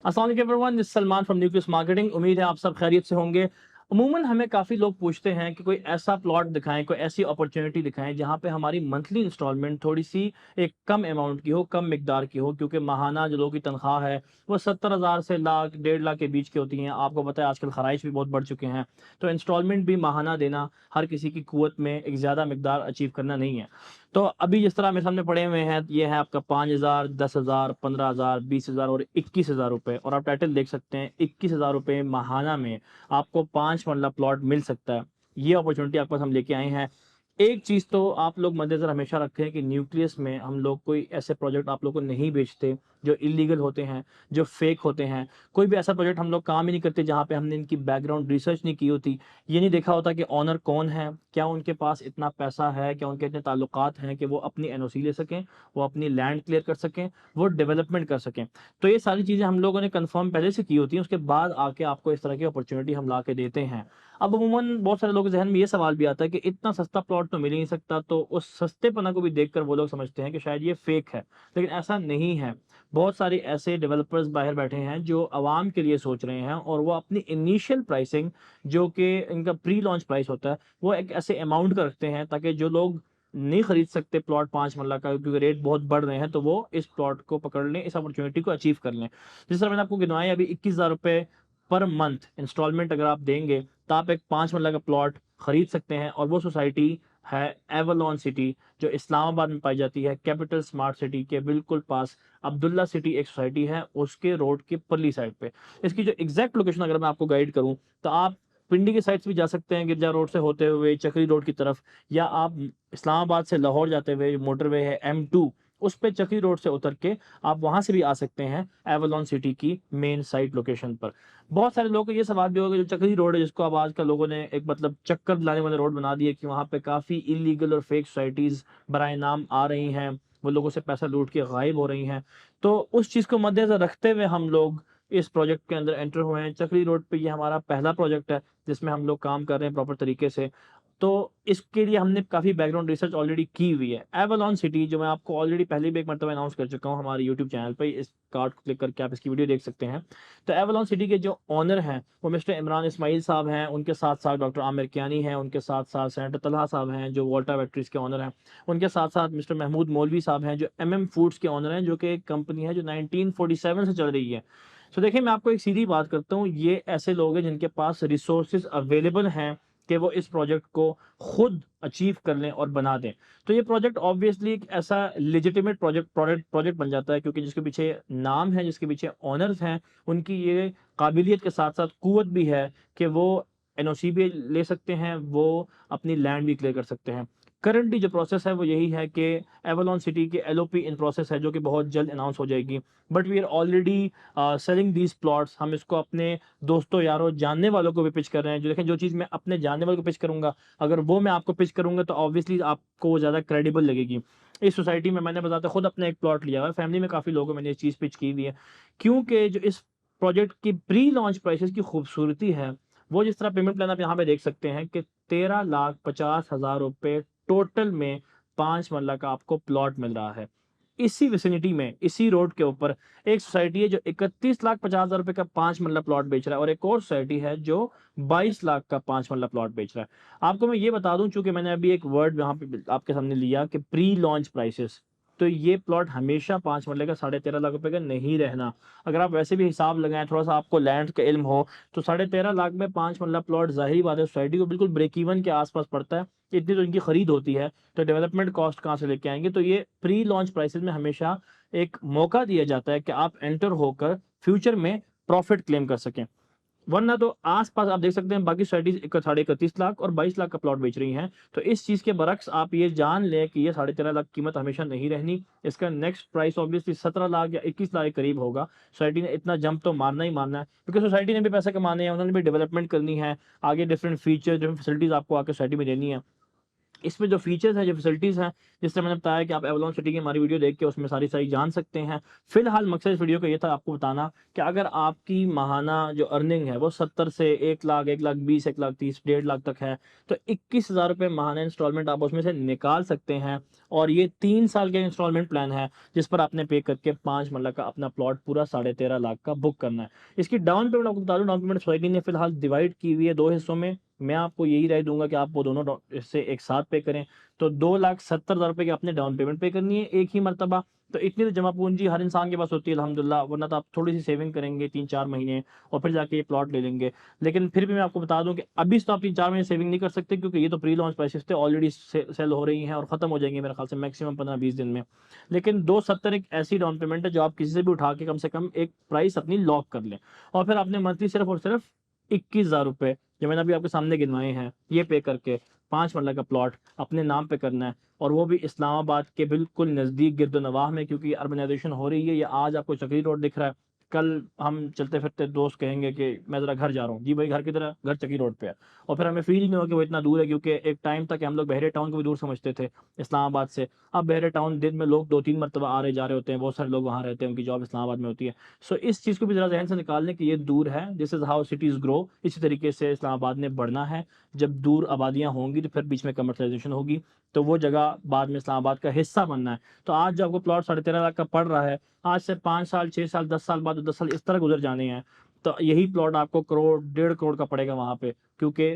अस्सलाम वालेकुम everyone, this Salman from nucleus marketing. उम्मीद है आप सब खैरियत से होंगे। अमूमन हमें काफ़ी लोग पूछते हैं कि कोई ऐसा प्लॉट दिखाएं, कोई ऐसी अपॉर्चुनिटी दिखाएं जहां पे हमारी मंथली इंस्टॉलमेंट थोड़ी सी एक कम अमाउंट की हो, कम मिकदार की हो, क्योंकि माहाना जो लोगों की तनख्वाह है वो 70,000 से लाख 1.5 लाख के बीच की होती हैं। आपको पता है आजकल खराइश भी बहुत बढ़ चुके हैं, तो इंस्टॉलमेंट भी माहाना देना हर किसी की कुवत में एक ज़्यादा मिकदार अचीव करना नहीं है। तो अभी जिस तरह मेरे सामने पड़े हुए हैं, ये है आपका 5,000, 10,000, 15,000, 20,000 और 21,000 रुपये। और आप टाइटल देख सकते हैं, 21,000 रुपये माहाना में आपको 5 मरला प्लॉट मिल सकता है। ये अपॉर्चुनिटी आपके पास हम लेके आए हैं। एक चीज़ तो आप लोग मद्देनज़र हमेशा रखें कि न्यूक्लियस में हम लोग कोई ऐसे प्रोजेक्ट आप लोग को नहीं बेचते जो इलीगल होते हैं, जो फेक होते हैं। कोई भी ऐसा प्रोजेक्ट हम लोग काम ही नहीं करते जहाँ पे हमने इनकी बैकग्राउंड रिसर्च नहीं की होती, ये नहीं देखा होता कि ओनर कौन है, क्या उनके पास इतना पैसा है, क्या उनके इतने ताल्लुकात हैं कि वो अपनी एनओसी ले सकें, वो अपनी लैंड क्लियर कर सकें, वो डेवलपमेंट कर सकें। तो ये सारी चीज़ें हम लोगों ने कंफर्म पहले से की होती हैं, उसके बाद आके आपको इस तरह की अपॉर्चुनिटी हम ला के देते हैं। अब अमूमन बहुत सारे लोगों के ज़हन में ये सवाल भी आता है कि इतना सस्ता प्लॉट तो मिल ही नहीं सकता, तो उस सस्तेपना को भी देखकर वो लोग समझते हैं कि शायद ये फेक है, लेकिन ऐसा नहीं है। बहुत सारे ऐसे डेवलपर्स बाहर बैठे हैं जो आवाम के लिए सोच रहे हैं, और वो अपनी इनिशियल प्राइसिंग, जो कि इनका प्री लॉन्च प्राइस होता है, वो एक ऐसे अमाउंट का रखते हैं ताकि जो लोग नहीं खरीद सकते प्लॉट 5 मरला का, क्योंकि रेट बहुत बढ़ रहे हैं, तो वो इस प्लॉट को पकड़ लें, इस अपॉर्चुनिटी को अचीव कर लें। जिस तरह मैंने आपको गिनवाया, अभी 21,000 रुपये पर मंथ इंस्टॉलमेंट अगर आप देंगे तो आप एक 5 मरला का प्लॉट खरीद सकते हैं। और वो सोसाइटी है एवलॉन सिटी, जो इस्लामाबाद में पाई जाती है, कैपिटल स्मार्ट सिटी के बिल्कुल पास। अब्दुल्ला सिटी एक सोसाइटी है, उसके रोड के परली साइड पे। इसकी जो एग्जैक्ट लोकेशन अगर मैं आपको गाइड करूं, तो आप पिंडी की साइड से भी जा सकते हैं, गिरजा रोड से होते हुए चक्री रोड की तरफ, या आप इस्लामाबाद से लाहौर जाते हुए मोटरवे है M2, उस पे चक्री रोड से उतर के आप वहां से भी आ सकते हैं एवलॉन सिटी की मेन साइट लोकेशन पर। बहुत सारे लोगों को ये सवाल भी होगा, जो चक्री रोड है, जिसको अब आजकल लोगों ने एक मतलब चक्कर दिलाने वाले रोड बना दिए, कि वहां पे काफी इलीगल और फेक सोसाइटीज बराए नाम आ रही हैं, वो लोगों से पैसा लूट के गायब हो रही हैं। तो उस चीज को मद्देनजर रखते हुए हम लोग इस प्रोजेक्ट के अंदर एंटर हुए हैं। चक्री रोड पे ये हमारा पहला प्रोजेक्ट है जिसमें हम लोग काम कर रहे हैं प्रॉपर तरीके से। तो इसके लिए हमने काफ़ी बैकग्राउंड रिसर्च ऑलरेडी की हुई है। एवलॉन सिटी, जो मैं आपको ऑलरेडी पहले भी एक मरतबा अनाउंस कर चुका हूँ हमारे यूट्यूब चैनल पे, इस कार्ड को क्लिक करके आप इसकी वीडियो देख सकते हैं। तो एवलॉन सिटी के जो ओनर हैं वो मिस्टर इमरान इस्माइल साहब हैं, उनके साथ साथ डॉक्टर आमिर कियानी हैं, उनके साथ साथ सेनेटर तलहा साहब हैं जो वोल्टा बैटरीज के ओनर हैं, उनके साथ साथ मिस्टर महमूद मौलवी साहब हैं जो MM फूड्स के ओनर हैं, जो कि एक कंपनी है जो 1947 से चल रही है। तो देखिए, मैं आपको एक सीधी बात करता हूँ, ये ऐसे लोग हैं जिनके पास रिसोर्सेज अवेलेबल हैं कि वो इस प्रोजेक्ट को खुद अचीव कर लें और बना दें। तो ये प्रोजेक्ट ऑब्वियसली एक ऐसा लेजिटिमेट प्रोजेक्ट बन जाता है, क्योंकि जिसके पीछे नाम है, जिसके पीछे ओनर्स हैं, उनकी ये काबिलियत के साथ साथ कुवत भी है कि वो एनओसी भी ले सकते हैं, वो अपनी लैंड भी क्लियर कर सकते हैं। करंटली जो प्रोसेस है वो यही है कि एवलॉन सिटी के LOP इन प्रोसेस है, जो कि बहुत जल्द अनाउंस हो जाएगी। But we are already selling these plots. हम इसको अपने दोस्तों, यारों, जानने वालों को भी पिच कर रहे हैं। जो देखें, जो चीज़ मैं अपने जानने वालों को पिच करूंगा, अगर वो मैं आपको पिच करूंगा तो ऑब्वियसली आपको वो ज़्यादा क्रेडिबल लगेगी। इस सोसाइटी में मैंने बताते खुद अपने एक प्लॉट लिया हुआ है, फैमिली में काफ़ी लोगों को मैंने ये चीज़ पिच की हुई है, क्योंकि जो इस प्रोजेक्ट की प्री लॉन्च प्राइसेस की खूबसूरती है, वो जिस तरह पेमेंट प्लान आप यहाँ पे देख सकते हैं कि 13,50,000 रुपये टोटल में 5 मरला का आपको प्लॉट मिल रहा है। इसी विसिनिटी में, इसी रोड के ऊपर एक सोसाइटी है जो 31,50,000 रुपये का 5 मरला प्लॉट बेच रहा है, और एक और सोसाइटी है जो 22 लाख का 5 मरला प्लॉट बेच रहा है। आपको मैं ये बता दूं, चूंकि मैंने अभी एक वर्ड यहाँ पे आपके सामने लिया कि प्री लॉन्च प्राइसेस, तो ये प्लॉट हमेशा 5 मरले का 13.5 लाख रुपए का नहीं रहना। अगर आप वैसे भी हिसाब लगाएं, थोड़ा सा आपको लैंड का इल्म हो, तो 13.5 लाख में 5 मरला प्लॉट, जाहिर बात है सोसाइटी को बिल्कुल ब्रेक इवन के आसपास पड़ता है। इतनी तो इनकी खरीद होती है, तो डेवलपमेंट कॉस्ट कहाँ से लेके आएंगे। तो ये प्री लॉन्च प्राइसेस में हमेशा एक मौका दिया जाता है कि आप एंटर होकर फ्यूचर में प्रॉफिट क्लेम कर सकें। वरना तो आस-पास आप देख सकते हैं बाकी सोसाइटीज़ 31.5 लाख और 22 लाख का प्लॉट बेच रही हैं। तो इस चीज़ के बरक्स आप ये जान लें कि ये 13.5 लाख कीमत हमेशा नहीं रहनी। इसका नेक्स्ट प्राइस ऑब्वियसली 17 लाख या 21 लाख के करीब होगा। सोसाइटी ने इतना जंप तो मारना ही मारना है, क्योंकि सोसाइटी ने भी पैसे कमाने हैं, उन्होंने भी डेवलपमेंट करनी है, आगे डिफरेंट फीचर, डिफरेंट फैसिलिटीज़ आपको आके सोसाइटी में देनी है। इसमें जो फीचर्स हैं, जो फैसिलिटीज़ हैं, जिस तरह मैंने बताया कि आप एवलॉन सिटी की हमारी वीडियो देख के उसमें सारी जान सकते हैं। फ़िलहाल मकसद इस वीडियो का ये था आपको बताना कि अगर आपकी माहाना जो अर्निंग है वो 70 से 1 लाख, 1 लाख 20, 1 लाख 30, 1.5 लाख तक है, तो 21,000 रुपए माहाना इंस्टॉलमेंट आप उसमें से निकाल सकते हैं। और ये 3 साल का इंस्टॉलमेंट प्लान है, जिस पर आपने पे करके 5 मरला का अपना प्लॉट पूरा 13.5 लाख का बुक करना है। इसकी डाउन पेमेंट आपको बता दूँ, डाउन पेमेंट सोसाइटी ने फ़िलहाल डिवाइड की हुई है 2 हिस्सों में। मैं आपको यही राय दूँगा कि आप वो दोनों हिस्से एक साथ पे करें। तो 2,70,000 रुपए की आपने डाउन पेमेंट पे करनी है एक ही मर्तबा। तो इतनी तो जमा पूँजी हर इंसान के पास होती है अल्हम्दुलिल्लाह, वरना तो आप थोड़ी-सी सेविंग करेंगे 3-4 महीने और फिर जाके ये प्लॉट ले लेंगे। लेकिन फिर भी मैं आपको बता दूँ कि अभी से तो आप 3-4 महीने सेविंग नहीं कर सकते, क्योंकि ये तो प्री लॉन्च प्राइसेज़ थे, ऑलरेडी सेल हो रही हैं और ख़त्म हो जाएँगी मेरे ख़्याल से मैक्सिमम 15-20 दिन में। लेकिन 270 एक ऐसी डाउन पेमेंट है जो आप किसी से भी उठा के कम से कम एक प्राइस अपनी लॉक कर लें, और फिर आपने मंथली सिर्फ़ और सिर्फ़ 21,000 रुपए, जो मैंने अभी आपके सामने गिनवाए हैं, ये पे करके 5 मरला का प्लॉट अपने नाम पे करना है, और वो भी इस्लामाबाद के बिल्कुल नज़दीक गिरदो-नवाह में, क्योंकि अर्बनाइज़ेशन हो रही है। ये आज आपको चक्री रोड दिख रहा है, कल हम चलते-फिरते दोस्त कहेंगे कि मैं ज़रा घर जा रहा हूँ। जी भाई, घर किधर है? घर चक्री रोड पे है। और फिर हमें फ़ील ही नहीं होगा कि वो इतना दूर है, क्योंकि एक टाइम था कि हम लोग बहरे टाउन को भी दूर समझते थे इस्लामाबाद से। अब बहरे टाउन दिन में लोग 2-3 मरतबा आ रहे जा रहे होते हैं, बहुत सारे लोग वहाँ रहते हैं, उनकी जॉब इस्लामाबाद में होती है। सो इस चीज़ को भी ज़रा ज़हन से निकाल लें कि ये दूर है, this is how cities grow. इसी तरीके से इस्लामाबाद ने बढ़ना है। जब दूर आबादियाँ होंगी तो फिर बीच में कमर्शियलाइज़ेशन होगी, तो वो जगह बाद में इस्लामाबाद का हिस्सा बनना है। तो आज जो आपको प्लॉट 13.5 लाख का पड़ रहा है, आज से 5 साल, 6 साल, 10 साल बाद, 10 साल इस तरह गुज़र जाने हैं, तो यही प्लॉट आपको करोड़, 1.5 करोड़ का पड़ेगा वहाँ पे, क्योंकि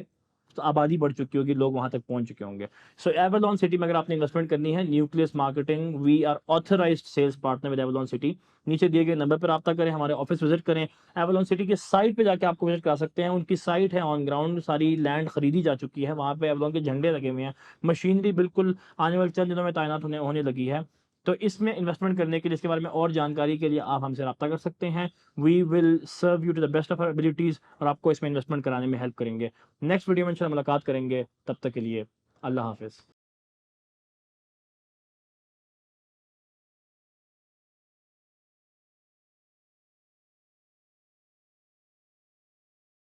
तो आबादी बढ़ चुकी होगी, लोग वहाँ तक पहुँच चुके होंगे। सो एवरलॉन सिटी में अगर आपने इन्वेस्टमेंट करनी है, nucleus marketing, we are authorised sales partner with Everlon city. नीचे दिए गए नंबर पर राब्ता करें, हमारे ऑफिस विजिट करें। एवरलॉन सिटी की साइट पे जाके आपको विजिट करा सकते हैं। उनकी साइट है ऑन ग्राउंड, सारी लैंड खरीदी जा चुकी है, वहाँ पे एवरलॉन के झंडे लगे हुए हैं, मशीनरी बिल्कुल आने वाले चंद दिनों में तैनात होने लगी है। तो इसमें इन्वेस्टमेंट करने के लिए, इसके बारे में और जानकारी के लिए आप हमसे राब्ता कर सकते हैं। We will serve you to the best of our abilities, और आपको इसमें इन्वेस्टमेंट कराने में हेल्प करेंगे। नेक्स्ट वीडियो में इंशाल्लाह मुलाकात करेंगे, तब तक के लिए अल्लाह हाफ़िज़।